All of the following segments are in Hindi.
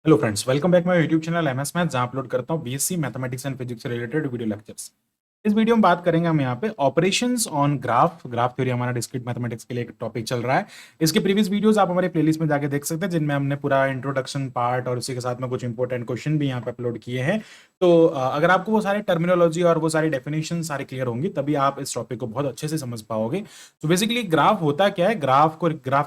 Hello friends, welcome back my YouTube channel MS math, जहां अपलोड करता हूं बीएससी मैथमेटिक्स एंड फिजिक्स से रिलेटेड वीडियो लेक्चर्स। इस वीडियो में बात करेंगे हम यहाँ पे ऑपरेशंस ऑन ग्राफ थ्योरी। हमारा डिस्क्रीट मैथमेटिक्स के लिए एक टॉपिक चल रहा है। इसके प्रीवियस वीडियोस आप हमारे प्लेलिस्ट में जाके देख सकते हैं, जिनमें हमने पूरा इंट्रोडक्शन पार्ट और उसी के साथ में कुछ इंपॉर्टेंट क्वेश्चन भी यहाँ पे अपलोड किए हैं। तो अगर आपको वो सारे टर्मिनोलॉजी और वो सारी डेफिनेशन सारे क्लियर होंगी, तभी आप इस टॉपिक को बहुत अच्छे से समझ पाओगे। तो बेसिकली ग्राफ होता क्या है? ग्राफ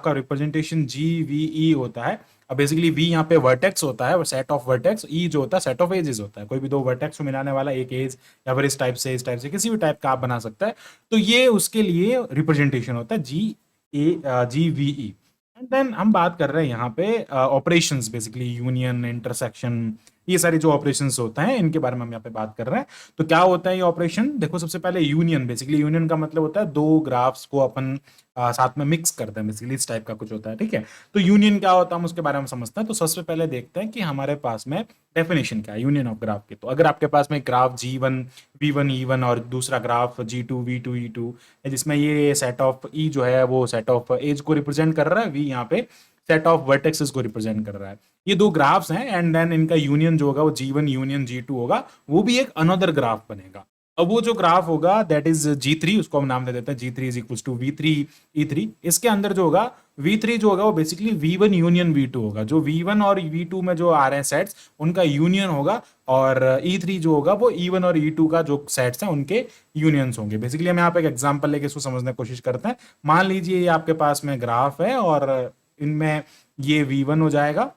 का रिप्रेजेंटेशन GVE होता है। अब बेसिकली वी यहाँ पे वर्टेक्स होता है, सेट ऑफ वर्टेक्स। ई जो होता है सेट ऑफ एजेस होता है, कोई भी दो वर्टेक्स को मिलाने वाला एक एज, या फिर इस टाइप से किसी भी टाइप का आप बना सकता है। तो ये उसके लिए रिप्रेजेंटेशन होता है GVE। एंड देन हम बात कर रहे हैं यहाँ पे ऑपरेशंस, बेसिकली यूनियन, इंटरसेक्शन, ये सारी जो ऑपरेशंस होते हैं इनके बारे में हम यहाँ पे बात कर रहे हैं। तो क्या होता है ये ऑपरेशन? देखो, सबसे पहले यूनियन। बेसिकली यूनियन का मतलब होता है दो ग्राफ्स को अपन साथ में मिक्स करते हैं, बेसिकली इस टाइप का कुछ होता है, ठीक है। तो यूनियन क्या होता है हम उसके बारे में समझते हैं। तो सबसे पहले देखते हैं कि हमारे पास में डेफिनेशन क्या है यूनियन ऑफ ग्राफ की। तो अगर आपके पास में ग्राफ G1 V1 E1 और दूसरा ग्राफ G2 V2 E2 है, जिसमें ये सेट ऑफ ई जो है वो सेट ऑफ एज को रिप्रेजेंट कर रहा है, वी यहाँ पे सेट ऑफ वर्टेक्सेस को रिप्रेजेंट कर रहा है। ये दो ग्राफ्स हैं, एंड देन इनका यूनियन जो होगा वो G1 यूनियन G2 होगा, वो भी एक अनदर ग्राफ बनेगा। अब वो जो ग्राफ होगा दैट इज G3, उसको हम नाम दे देते हैं G3 is equal to V3 E3। इसके अंदर जो होगा V3 जो होगा वो बेसिकली V1 यूनियन V2 होगा। जो V1 और V2 में जो आ रहे हैं सेट्स, उनका यूनियन होगा, और E3 जो होगा वो E1 और E2 का जो सेट्स हैं उनके यूनियंस होंगे। बेसिकली हम यहाँ पे एक एग्जांपल लेके इसको समझने की कोशिश करते हैं। मान लीजिए ये आपके पास में ग्राफ है, और इनमें ये V1 हो जाएगा,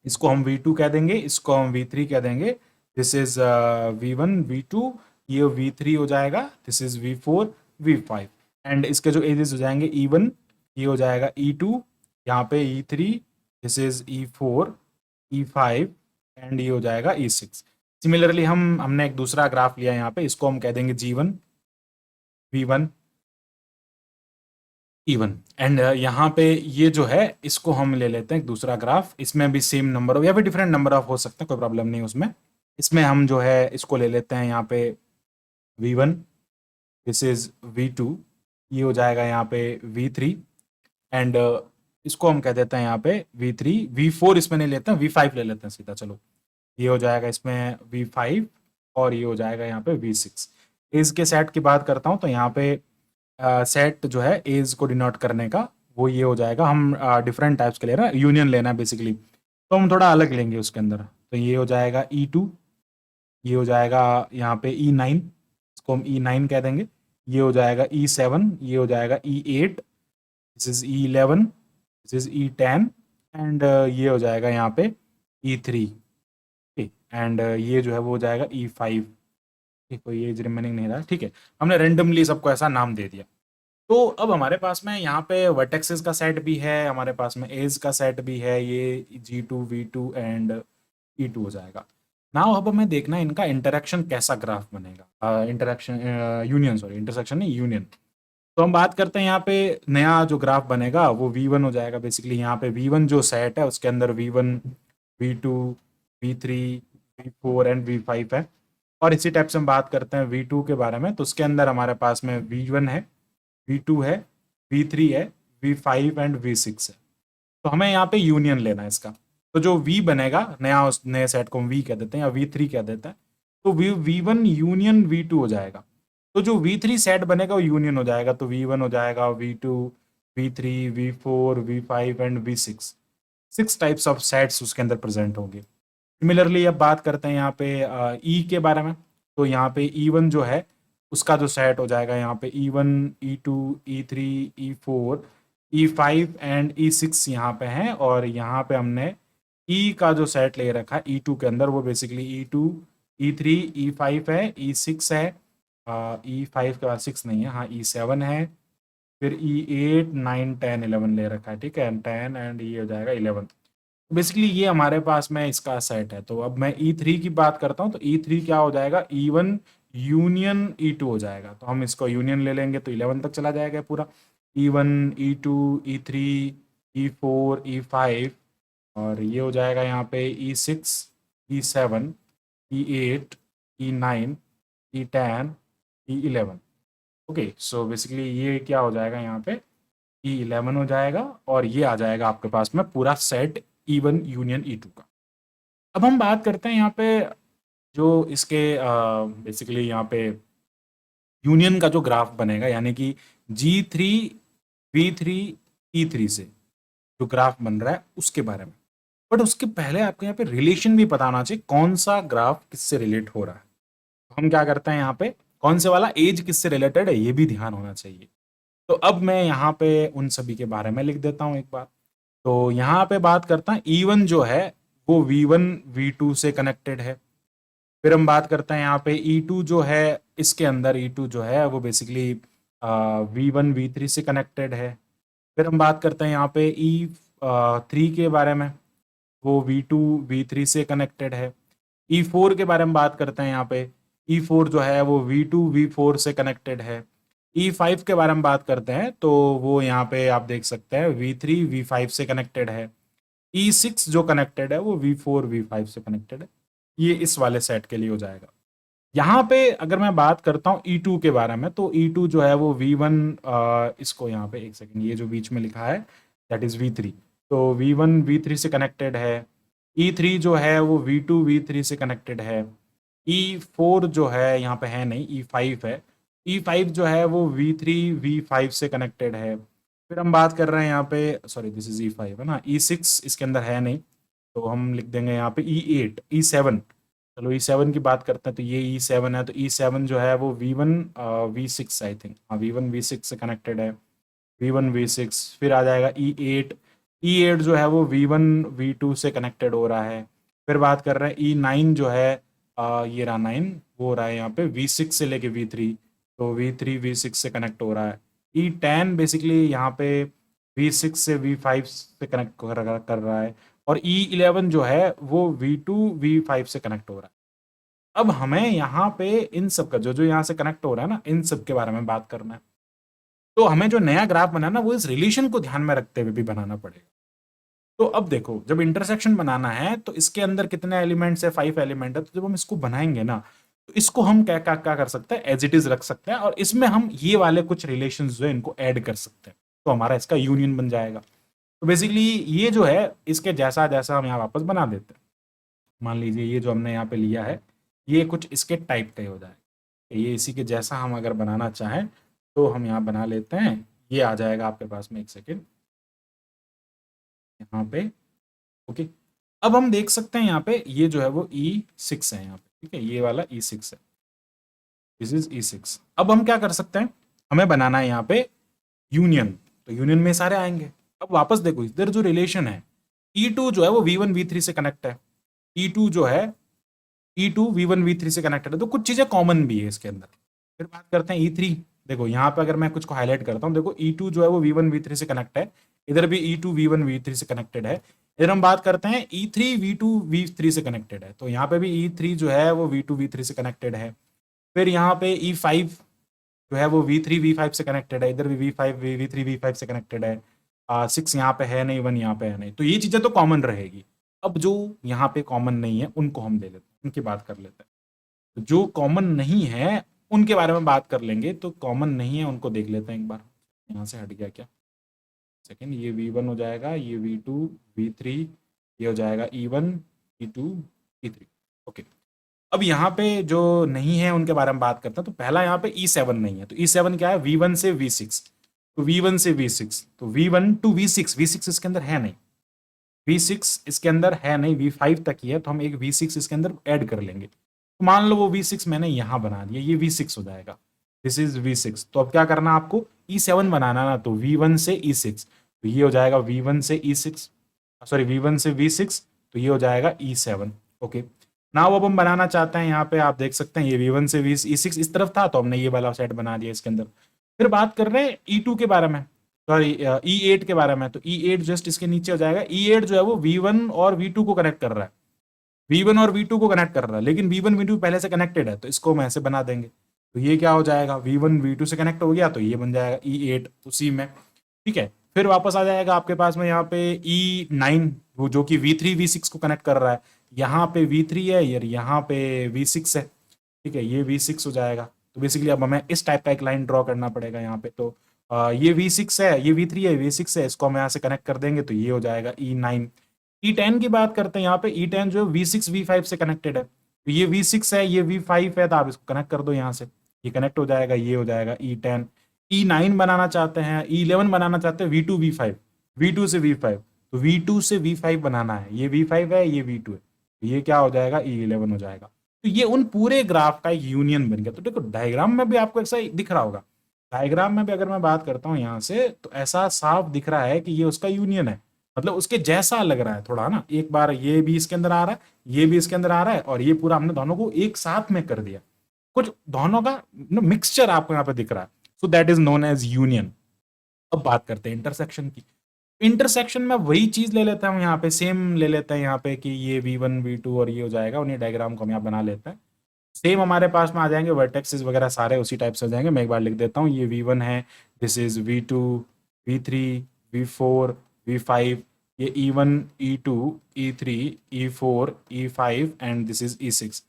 इसको हम V2 कह देंगे, इसको हम V3 कह देंगे। दिस इज V1 V2, ये V3 हो जाएगा, this is V4 V5। And इसके जो एजेस हो जाएंगे E1, ये हो जाएगा E2, यहाँ पे E3, this is E4 E5, and ये हो जाएगा E6। सिमिलरली हमने एक दूसरा ग्राफ लिया यहाँ पे, इसको हम कह देंगे G1 V1 E1। एंड यहाँ पे ये जो है इसको हम ले लेते हैं एक दूसरा ग्राफ, इसमें भी सेम नंबर हो या फिर डिफरेंट नंबर ऑफ हो सकते हैं, कोई प्रॉब्लम नहीं उसमें। इसमें हम जो है इसको ले लेते हैं यहाँ पे V1, दिस इज V2, ये हो जाएगा यहाँ पे V3, एंड इसको हम कह देते हैं यहाँ पे V3 V4, इसमें नहीं लेते हैं, V5 ले लेते हैं सीधा। चलो, ये हो जाएगा इसमें V5, और ये हो जाएगा यहाँ पे V6। एज के सेट की बात करता हूँ, तो यहाँ पे सेट जो है एज को डिनोट करने का, वो ये हो जाएगा। हम डिफरेंट टाइप्स के ले रहे हैं, यूनियन लेना है बेसिकली, तो हम थोड़ा अलग लेंगे उसके अंदर। तो ये हो जाएगा E2, ये हो जाएगा यहाँ पे E9, इसको हम E9 कह देंगे। ये हो जाएगा E7, ये हो जाएगा E8, this is E11, this is E10, and ये हो जाएगा यहाँ पे E3, ठीक। एंड ये जो है वो हो जाएगा E5, ठीक। कोई एज रिमेनिंग नहीं रहा, ठीक है। हमने रेंडमली सबको ऐसा नाम दे दिया। तो अब हमारे पास में यहाँ पे वर्टेक्सेस का सेट भी है, हमारे पास में एज का सेट भी है, ये G2 V2 एंड E2 हो जाएगा। नाउ अब हमें देखना है इनका इंटरेक्शन कैसा ग्राफ बनेगा। इंटरेक्शन यूनियन, सॉरी इंटरसेक्शन नहीं, यूनियन। तो हम बात करते हैं यहाँ पे नया जो ग्राफ बनेगा वो V1 हो जाएगा। बेसिकली यहाँ पे V1 जो सेट है उसके अंदर V1 V2 V3 V4 and V5 है। और इसी टाइप से हम बात करते हैं V2 के बारे में, तो उसके अंदर हमारे पास में V1 है, V2 है, V3 है, V5 एंड V6 है। तो हमें यहाँ पे यूनियन लेना है इसका। तो जो V बनेगा नया, उस नए सेट को हम V कह देते हैं या V3 कह देते हैं। तो V1 यूनियन V2 हो जाएगा। तो जो V3 सेट बनेगा वो यूनियन हो जाएगा। तो V1 हो जाएगा V2 V3 V4 V5 and V6। 6 types of sets उसके अंदर प्रेजेंट होंगे। सिमिलरली अब बात करते हैं यहाँ पे ई के बारे में। तो यहाँ पे E1 जो है उसका जो सेट हो जाएगा यहाँ पे E1 E2 E3 E4 E5 and E6 यहाँ पे हैं। और यहाँ पे हमने ई का जो सेट ले रखा है E2 के अंदर, वो बेसिकली E2 E3 E5 है, E6 है, E5 के बाद 6 नहीं है, हाँ E7 है, फिर E8 9 10 11 ले रखा है, ठीक है, 10, एंड ये हो जाएगा 11। बेसिकली ये हमारे पास में इसका सेट है। तो अब मैं E3 की बात करता हूँ, तो E3 क्या हो जाएगा? E1 यूनियन E2 हो जाएगा। तो हम इसको यूनियन ले लेंगे तो 11 तक चला जाएगा पूरा। E1 E2 E3 E4 E5, और ये हो जाएगा यहाँ पे E6 E7 E8 E9 E10 E11। Okay, so basically ये क्या हो जाएगा यहाँ पे? E11 हो जाएगा, और ये आ जाएगा आपके पास में पूरा सेट E1 यूनियन E2 का। अब हम बात करते हैं यहाँ पे जो इसके बेसिकली यहाँ पे यूनियन का जो ग्राफ बनेगा, यानी कि G3 V3 E3 से जो ग्राफ बन रहा है उसके बारे में। बट उसके पहले आपको यहाँ पे रिलेशन भी पता होना चाहिए, कौन सा ग्राफ किससे रिलेट हो रहा है। हम क्या करते हैं यहाँ पे, कौन से वाला एज किससे रिलेटेड है ये भी ध्यान होना चाहिए। तो अब मैं यहाँ पे उन सभी के बारे में लिख देता हूँ एक बार। तो यहाँ पे बात करता है E1 जो है वो V1 V2 से कनेक्टेड है। फिर हम बात करते हैं यहाँ पे E2 जो है, इसके अंदर E2 जो है वो बेसिकली V1 V3 से कनेक्टेड है। फिर हम बात करते हैं यहाँ पे E3 के बारे में, वो V2 V3 से कनेक्टेड है। E4 के बारे में बात करते हैं यहाँ पे, E4 जो है वो V2 V4 से कनेक्टेड है। E5 के बारे में बात करते हैं तो वो यहाँ पे आप देख सकते हैं V3 V5 से कनेक्टेड है। E6 जो कनेक्टेड है वो V4 V5 से कनेक्टेड है। ये इस वाले सेट के लिए हो जाएगा। यहाँ पे अगर मैं बात करता हूँ E2 के बारे में, तो E2 जो है वो V1, इसको यहाँ पे एक सेकंड, ये जो बीच में लिखा है दैट इज V3, तो V1 V3 से कनेक्टेड है। E3 जो है वो V2 V3 से कनेक्टेड है। E4 जो है यहाँ पे है नहीं, E5 है। E5 जो है वो V3 V5 से कनेक्टेड है। फिर हम बात कर रहे हैं यहाँ पे, सॉरी दिस इज E5 है ना, E6 इसके अंदर है नहीं, तो हम लिख देंगे यहाँ पे E8 E7। चलो E7 की बात करते हैं, तो ये E7 है, तो E7 जो है वो V1 V6 आई थिंक, हाँ V1 V6 से कनेक्टेड है। V1 V6 फिर आ जाएगा E8। E8 जो है वो V1 V2 से कनेक्टेड हो रहा है। फिर बात कर रहे हैं E9 जो है, ये रहा 9, वो हो रहा है यहाँ पे V6 से लेके V3, तो V3 V6 से कनेक्ट हो रहा है। E10 बेसिकली यहाँ पे V6 से V5 से कनेक्ट कर रहा है। और E11 जो है वो V2 V5 से कनेक्ट हो रहा है। अब हमें यहाँ पे इन सब का जो जो यहाँ से कनेक्ट हो रहा है ना, इन सब के बारे में बात करना है। तो हमें जो नया ग्राफ बनाना वो इस रिलेशन को ध्यान में रखते हुए भी बनाना पड़ेगा। तो अब देखो, जब इंटरसेक्शन बनाना है तो इसके अंदर कितने एलिमेंट्स है, 5 एलिमेंट है, तो जब हम इसको बनाएंगे ना, तो इसको हम क्या क्या क्या कर सकते हैं, एज इट इज रख सकते हैं, और इसमें हम ये वाले कुछ रिलेशंस जो है इनको ऐड कर सकते हैं, तो हमारा इसका यूनियन बन जाएगा। तो बेसिकली ये जो है इसके जैसा जैसा हम यहाँ वापस बना देते हैं। मान लीजिए ये जो हमने यहाँ पे लिया है ये कुछ इसके टाइप का ही हो जाएगा, ये इसी के जैसा हम अगर बनाना चाहें तो हम यहाँ बना लेते हैं। ये आ जाएगा आपके पास में, एक सेकेंड, यहाँ पे ओके। अब हम देख सकते हैं यहाँ पे ये जो है वो E6 है यहाँ पे, ठीक है, ये वाला E6 है, दिस इज E6। अब हम क्या कर सकते हैं, हमें बनाना है यहाँ पे यूनियन, तो यूनियन में सारे आएंगे। अब वापस देखो इधर जो रिलेशन है, E2 जो है वो V1 V3 से कनेक्ट है, E2 जो है E2 V1 V3 से कनेक्टेड है, तो कुछ चीजें कॉमन भी है इसके अंदर। फिर बात करते हैं E3। देखो यहाँ पे अगर मैं कुछ को हाईलाइट करता हूँ, देखो E2 जो है वो V1 V3 से कनेक्ट है, इधर भी E2 V1 V3 से कनेक्टेड है। इधर हम बात करते हैं E3 V2 V3 से कनेक्टेड है, तो यहाँ पे भी E3 जो है वो V2 V3 से कनेक्टेड है। फिर यहाँ पे E5 जो है वो V3 V5 से कनेक्टेड है, इधर भी V5 V3 V5 से कनेक्टेड है। 6 यहाँ पे है नहीं, 1 यहाँ पे है नहीं, तो ये चीजें तो कॉमन रहेगी। अब जो यहाँ पे कॉमन नहीं है उनको हम ले लेते हैं, उनकी बात कर लेते हैं। तो जो कॉमन नहीं है उनके बारे में बात कर लेंगे, तो कॉमन नहीं है उनको देख लेते हैं एक बार। यहाँ से हट गया क्या, सेकेंड, ये V1 हो जाएगा, ये V2 V3, ये हो जाएगा E1 E2 E3, ओके। अब यहाँ पे जो नहीं है उनके बारे में बात करते हैं, तो पहला यहाँ पे E7 नहीं है, तो E7 क्या है, V1 से V6, तो V1 से V6, तो V1 टू V6, V6 इसके अंदर है नहीं, V6 इसके अंदर है नहीं, V5 तक ही है, तो हम एक V6 इसके अंदर ऐड कर लेंगे। तो मान लो वो V6 मैंने यहां बना दिया, ये V6 हो जाएगा, दिस इज V6। तो अब क्या करना आपको, E7 बनाना ना, तो V1 से E6, तो ये हो जाएगा V1 से E6, सॉरी V1 से V6, तो ये हो जाएगा E7, ओके। नाउ अब हम बनाना चाहते हैं, यहाँ पे आप देख सकते हैं ये V1 से E6 इस तरफ था, तो हमने ये वाला सेट बना दिया इसके अंदर। फिर बात कर रहे हैं E2 के बारे में, सॉरी E8 के बारे में, तो E8 जस्ट इसके नीचे हो जाएगा। E8 जो है वो V1 और V2 को कनेक्ट कर रहा है, V1 और V2 को कनेक्ट कर रहा है, लेकिन V1 V2 पहले से कनेक्टेड है, तो इसको हम ऐसे बना देंगे। तो ये क्या हो जाएगा, V1 V2 से कनेक्ट हो गया, तो ये बन जाएगा E8 उसी में, ठीक है। फिर वापस आ जाएगा आपके पास में यहाँ पे E9, वो जो कि V3 V6 को कनेक्ट कर रहा है, यहाँ पे V3 है यार, यहाँ पे V6 है, ठीक है, ये V6 हो जाएगा। तो बेसिकली अब हमें इस टाइप का एक लाइन ड्रॉ करना पड़ेगा यहाँ पे, तो ये V6 है, ये V3 है, V6 है, इसको हम यहाँ से कनेक्ट कर देंगे, तो ये हो जाएगा E9। E10 की बात करते हैं, यहाँ पे E10 जो है V6 V5 से कनेक्टेड है, तो ये V6 है, ये V5 है, तो आप इसको कनेक्ट कर दो यहाँ से, ये कनेक्ट हो जाएगा, ये हो जाएगा E10। E9 बनाना चाहते हैं, E11 बनाना चाहते हैं, V2 V5, V2 से V5, तो V2 से V5 बनाना है, ये V5 है, ये V2 है, तो ये क्या हो जाएगा, E11 हो जाएगा। तो ये उन पूरे ग्राफ का एक यूनियन बन गया। तो देखो डायग्राम में भी आपको ऐसा दिख रहा होगा, डायग्राम में भी अगर मैं बात करता हूँ यहाँ से, तो ऐसा साफ दिख रहा है कि ये उसका यूनियन है, मतलब उसके जैसा लग रहा है थोड़ा ना। एक बार ये भी इसके अंदर आ रहा है, ये भी इसके अंदर आ रहा है, और ये पूरा हमने दोनों को एक साथ में कर दिया, कुछ दोनों का मिक्सचर आपको यहाँ पे दिख रहा है। So that is known as union. अब बात करते हैं इंटरसेक्शन की। इंटरसेक्शन में वही चीज ले लेता हूँ, यहाँ पे सेम ले लेते हैं यहाँ पे कि ये V1 V2 और ये हो जाएगा, उन्हीं डायग्राम को हम यहाँ बना लेते हैं। सेम हमारे पास में आ जाएंगे, वर्टेक्सेस वगैरह सारे उसी टाइप से हो जाएंगे। मैं एक बार लिख देता हूँ, ये V1 है, this is V2 V3 V4 V5, ये E1 E2 E3 E4 E5 and this is E6।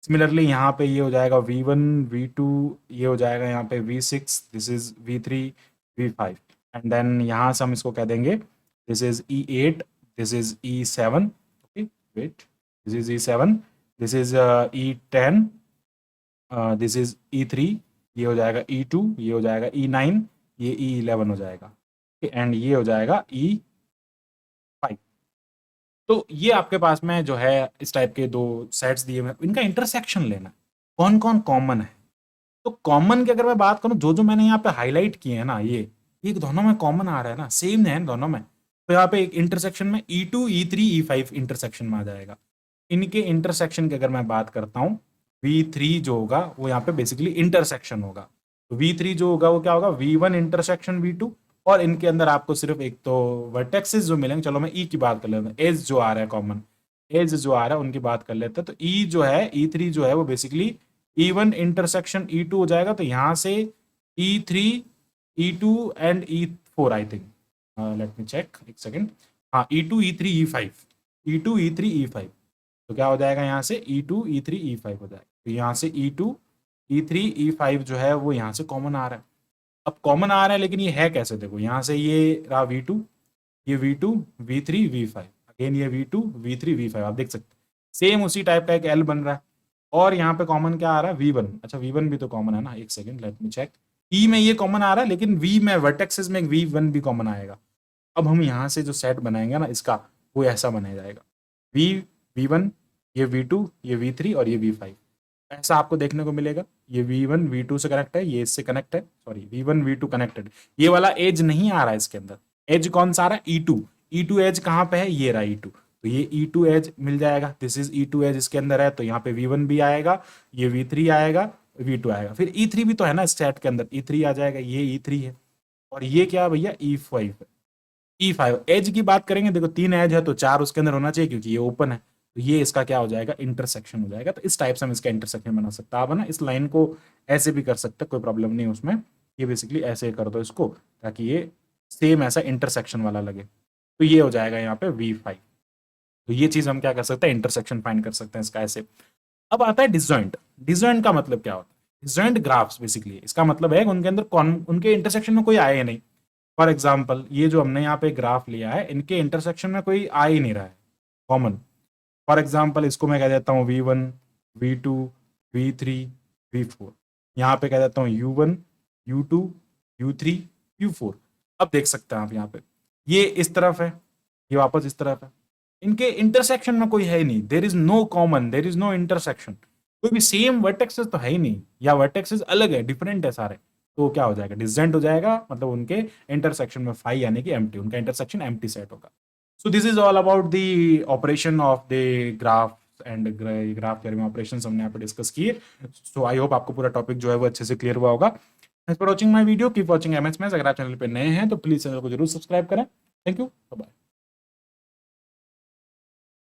Similarly यहाँ पे ये हो जाएगा V1 V2, ये हो जाएगा यहाँ पे V6, this is V3 V5, and then यहाँ से हम इसको कह देंगे this is E8, this is E7, okay wait, this is E7, this is E10, this is E3, ये हो जाएगा E2, ये हो जाएगा E9, ये E11 हो जाएगा, एंड ये हो जाएगा E5। तो ये आपके पास में जो है इस टाइप के दो सेट्स दिए हुए हैं, इनका इंटरसेक्शन लेना है, कौन कौन कॉमन है। तो कॉमन की अगर मैं बात करूं, जो जो मैंने यहाँ पे हाईलाइट किए हैं ना, ये दोनों में कॉमन आ रहा है ना, सेम है दोनों में, तो यहाँ पे एक इंटरसेक्शन में E2 E3 E5 इंटरसेक्शन में आ जाएगा। इनके इंटरसेक्शन की अगर मैं बात करता हूँ, V3 जो होगा वो यहाँ पे बेसिकली इंटरसेक्शन होगा। तो V3 जो होगा वो क्या होगा, V1 इंटरसेक्शन V2, और इनके अंदर आपको सिर्फ एक तो वर्टेक्सेस जो मिलेंगे, चलो मैं ई की बात कर लेता हूँ, एज जो आ रहा है कॉमन, एज जो आ रहा है उनकी बात कर लेते हैं। तो ई जो है, E3 जो है वो बेसिकली E1 इंटरसेक्शन E2 हो जाएगा, तो यहाँ से E3 E2 and E4 I think, let me check एक सेकेंड, हाँ E2 E3 E5, E2 E3 E5, तो क्या हो जाएगा यहाँ से E2 E3 E5 हो जाएगा। तो यहाँ से E2 E3 E5 जो है वो यहाँ से कॉमन आ रहा है। अब कॉमन आ रहा है, लेकिन ये है कैसे, देखो यहाँ से ये रहा V2, ये V2 V3 V5, अगेन ये V2 V3 V5, आप देख सकते हैं सेम उसी टाइप का एक L बन रहा है। और यहाँ पे कॉमन क्या आ रहा है, V1, अच्छा V1 भी तो कॉमन है ना, एक second let me check, E में ये कॉमन आ रहा है, लेकिन V में वर्टेक्सेस में V1 भी कॉमन आएगा। अब हम यहाँ से जो सेट बनाएंगे ना इसका, वो ऐसा बनाया जाएगा, V1, ये V2, ये V3 और ये V5, ऐसा आपको देखने को मिलेगा। ये V1 V2 से कनेक्ट है, ये इससे कनेक्ट है, सॉरी V1 V2 कनेक्टेड, ये वाला एज नहीं आ रहा है इसके अंदर, एज कौन सा आ रहा है, E2 एज कहाँ पे है, ये रहा E2, तो ये E2 एज मिल जाएगा, दिस इज E2 एज इसके अंदर है, तो यहाँ पे V1 भी आएगा, ये V3 आएगा, V2 आएगा, फिर E3 भी तो है ना सेट के अंदर, E3 आ जाएगा, ये E3 है, और ये क्या है भैया, E5 है। E5 एज की बात करेंगे, देखो 3 एज है तो 4 उसके अंदर होना चाहिए, क्योंकि ये ओपन है, तो ये इसका क्या हो जाएगा, इंटरसेक्शन हो जाएगा। तो इस टाइप से हम इसका इंटरसेक्शन बना सकते हैं। आप ना इस लाइन को ऐसे भी कर सकते हैं, कोई प्रॉब्लम नहीं उसमें, ये बेसिकली ऐसे कर दो इसको, ताकि ये सेम ऐसा इंटरसेक्शन वाला लगे, तो ये हो जाएगा यहाँ पे V5। तो ये चीज हम क्या कर सकते हैं, इंटरसेक्शन फाइंड कर सकते हैं इसका ऐसे। अब आता है डिसजॉइंट। डिसजॉइंट का मतलब क्या होता है, डिसजॉइंट ग्राफ्स बेसिकली इसका मतलब है उनके अंदर उनके इंटरसेक्शन में कोई आया ही नहीं। फॉर एग्जाम्पल ये जो हमने यहाँ पे ग्राफ लिया है, इनके इंटरसेक्शन में कोई आ ही नहीं रहा है कॉमन। फॉर एग्जाम्पल इसको मैं कह देता हूँ V1 V2 V3 V4, यहाँ पे कह देता हूँ U1 U2 U3 U4। अब देख सकते हैं आप यहाँ पे, ये इस तरफ है, ये वापस इस तरफ है, इनके इंटरसेक्शन में कोई है ही नहीं, there is no common, there is no intersection, कोई भी सेम वर्टेक्सेस तो है ही नहीं, या वर्टेक्सेस अलग है, डिफरेंट है सारे, तो क्या हो जाएगा, डिसजेंट हो जाएगा, मतलब उनके इंटरसेक्शन में फाई यानी कि एम्प्टी, उनका इंटरसेक्शन एम्प्टी सेट होगा। So this is all about the operation of the graph and graph theory में ऑपरेशंस हमने यहाँ पे डिस्कस किए। सो आई होप आपको पूरा टॉपिक जो है वो अच्छे से क्लियर हुआ होगा। Thanks for watching my video, keep watching MS maths. अगर आप चैनल पे नए हैं तो प्लीज चैनल को जरूर सब्सक्राइब करें। Thank you, bye.